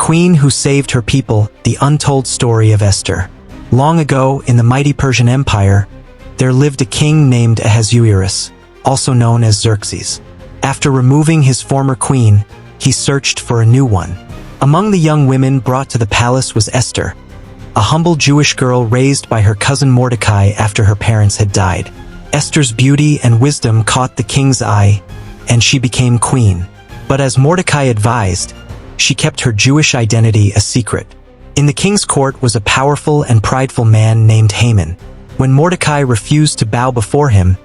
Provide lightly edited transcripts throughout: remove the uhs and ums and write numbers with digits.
queen who saved her people, the untold story of Esther. Long ago, in the mighty Persian Empire, there lived a king named Ahasuerus, also known as Xerxes. After removing his former queen, he searched for a new one. Among the young women brought to the palace was Esther, a humble Jewish girl raised by her cousin Mordecai after her parents had died. Esther's beauty and wisdom caught the king's eye, and she became queen. But as Mordecai advised, she kept her Jewish identity a secret. In the king's court was a powerful and prideful man named Haman. When Mordecai refused to bow before him,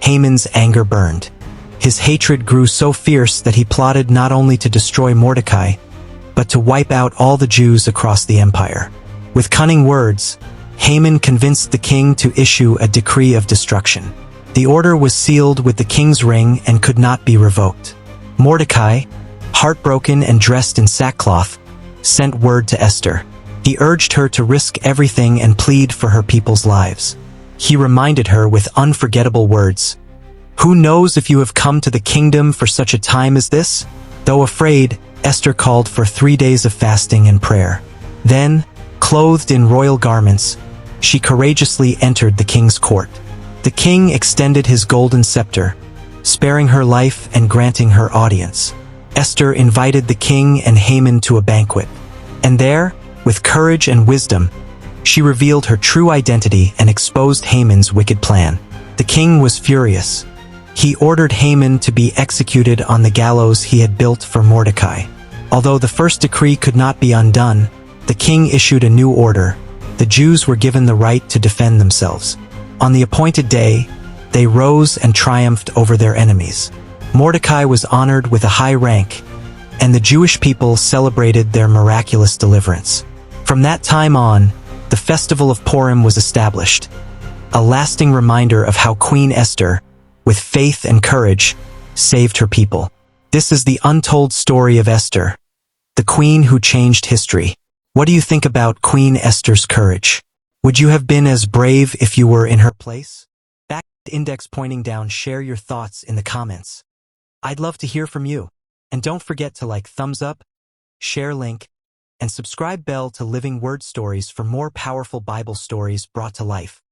Haman's anger burned. His hatred grew so fierce that he plotted not only to destroy Mordecai, but to wipe out all the Jews across the empire. With cunning words, Haman convinced the king to issue a decree of destruction. The order was sealed with the king's ring and could not be revoked. Mordecai, heartbroken and dressed in sackcloth, sent word to Esther. He urged her to risk everything and plead for her people's lives. He reminded her with unforgettable words, "Who knows if you have come to the kingdom for such a time as this?" Though afraid, Esther called for 3 days of fasting and prayer. Then, clothed in royal garments, she courageously entered the king's court. The king extended his golden scepter, sparing her life and granting her audience. Esther invited the king and Haman to a banquet. And there, with courage and wisdom, she revealed her true identity and exposed Haman's wicked plan. The king was furious. He ordered Haman to be executed on the gallows he had built for Mordecai. Although the first decree could not be undone, the king issued a new order. The Jews were given the right to defend themselves. On the appointed day, they rose and triumphed over their enemies. Mordecai was honored with a high rank, and the Jewish people celebrated their miraculous deliverance. From that time on, the festival of Purim was established, a lasting reminder of how Queen Esther, with faith and courage, saved her people. This is the untold story of Esther, the queen who changed history. What do you think about Queen Esther's courage? Would you have been as brave if you were in her place? Back to the index pointing down, share your thoughts in the comments. I'd love to hear from you. And don't forget to like, thumbs up, share link, and subscribe bell to Living Word Stories for more powerful Bible stories brought to life.